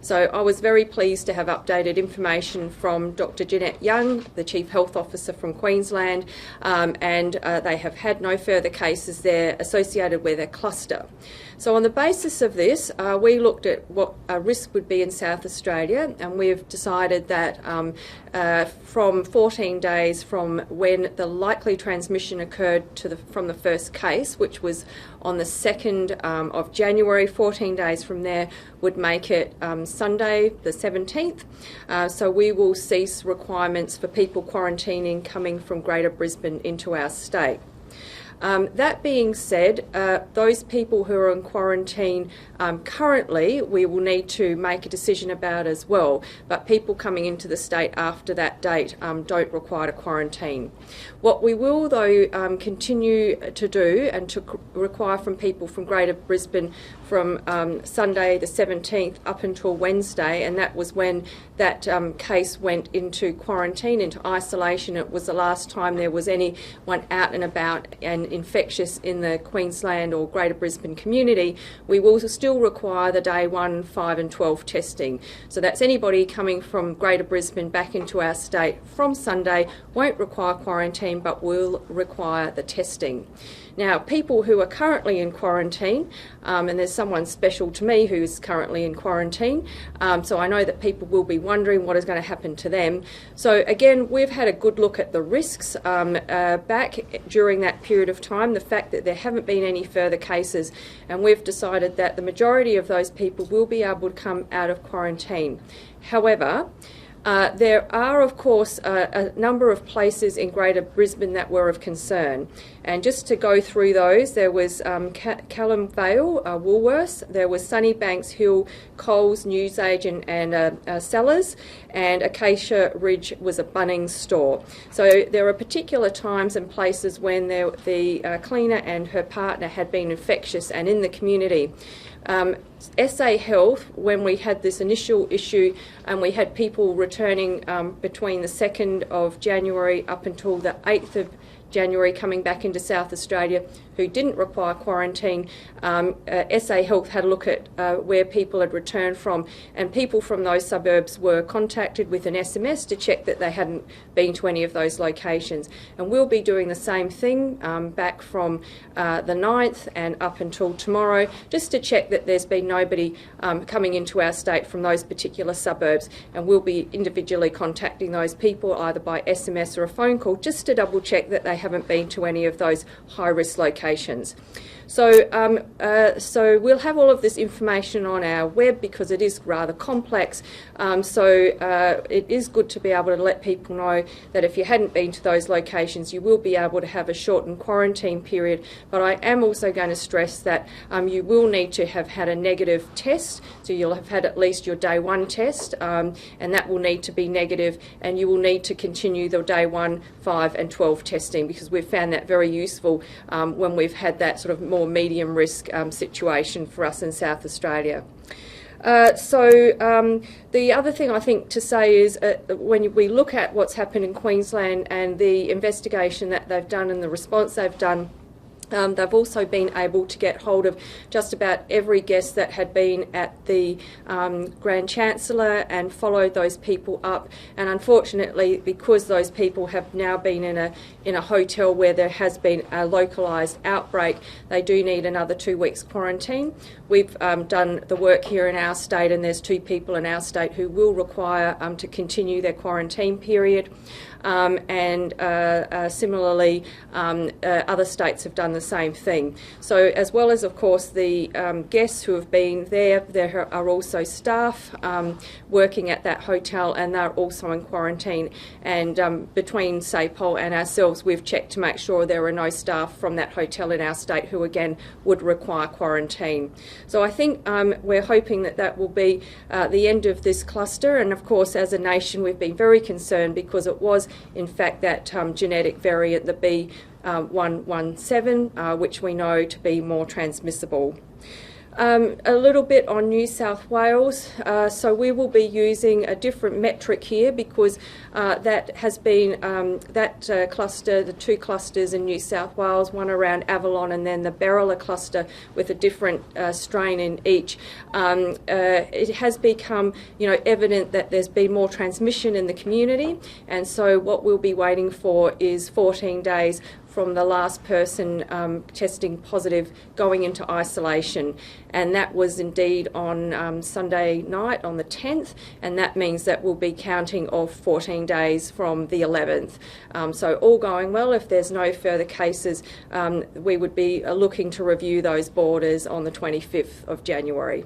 So I was very pleased to have updated information from Dr. Jeanette Young, the Chief Health Officer from Queensland, and they have had no further cases there associated with a cluster. So on the basis of this, we looked at what a risk would be in South Australia, and we've decided that from 14 days from when the likely transmission occurred from the first case, which was on the 2nd of January, 14 days from there would make it Sunday the 17th. So we will cease requirements for people quarantining coming from Greater Brisbane into our state. That being said, those people who are in quarantine currently, we will need to make a decision about as well, but people coming into the state after that date don't require a quarantine. What we will, though, continue to do and to require from people from Greater Brisbane from Sunday the 17th up until Wednesday, and that was when that case went into quarantine, into isolation. It was the last time there was anyone out and about and infectious in the Queensland or Greater Brisbane community. We will still require the day 1, 5 and 12 testing. So that's anybody coming from Greater Brisbane back into our state from Sunday won't require quarantine but will require the testing. Now, people who are currently in quarantine, and there's someone special to me who's currently in quarantine, so I know that people will be wondering what is going to happen to them. So again, we've had a good look at the risks back during that period of time, the fact that there haven't been any further cases, and we've decided that the majority of those people will be able to come out of quarantine. However, there are, of course, a number of places in Greater Brisbane that were of concern. And just to go through those, there was Callum Vale, Woolworths, there was Sunnybanks Hill, Coles, Newsagent and Sellers, and Acacia Ridge was a Bunnings store. So there are particular times and places when the cleaner and her partner had been infectious and in the community. SA Health, when we had this initial issue and we had people returning between the 2nd of January up until the 8th of January coming back into South Australia who didn't require quarantine, SA Health had a look at where people had returned from, and people from those suburbs were contacted with an SMS to check that they hadn't been to any of those locations. And we'll be doing the same thing back from the 9th and up until tomorrow, just to check that there's been nobody coming into our state from those particular suburbs, and we'll be individually contacting those people either by SMS or a phone call just to double check that they haven't been to any of those high-risk locations. So we'll have all of this information on our web because it is rather complex. It is good to be able to let people know that if you hadn't been to those locations, you will be able to have a shortened quarantine period. But I am also going to stress that you will need to have had a negative test. So you'll have had at least your day 1 test, and that will need to be negative, and you will need to continue the day 1, 5 and 12 testing, because we've found that very useful when we've had that sort of more medium risk situation for us in South Australia. The other thing I think to say is when we look at what's happened in Queensland and the investigation that they've done and the response they've done, they've also been able to get hold of just about every guest that had been at the Grand Chancellor and followed those people up. And unfortunately, because those people have now been in a hotel where there has been a localised outbreak, they do need another 2 weeks quarantine. We've done the work here in our state, and there's 2 people in our state who will require to continue their quarantine period. Similarly, other states have done the same thing. So as well as, of course, the guests who have been there are also staff working at that hotel, and they're also in quarantine. And between SAPOL and ourselves, we've checked to make sure there are no staff from that hotel in our state who, again, would require quarantine. So I think we're hoping that that will be the end of this cluster. And, of course, as a nation, we've been very concerned because it was in fact that genetic variant, the B117, which we know to be more transmissible. A little bit on New South Wales. So we will be using a different metric here because that has been cluster, the two clusters in New South Wales, one around Avalon and then the Berrilla cluster with a different strain in each. It has become, evident that there's been more transmission in the community, and so what we'll be waiting for is 14 days from the last person testing positive going into isolation, and that was indeed on Sunday night on the 10th, and that means that we'll be counting off 14 days from the 11th. So all going well, if there's no further cases, we would be looking to review those borders on the 25th of January.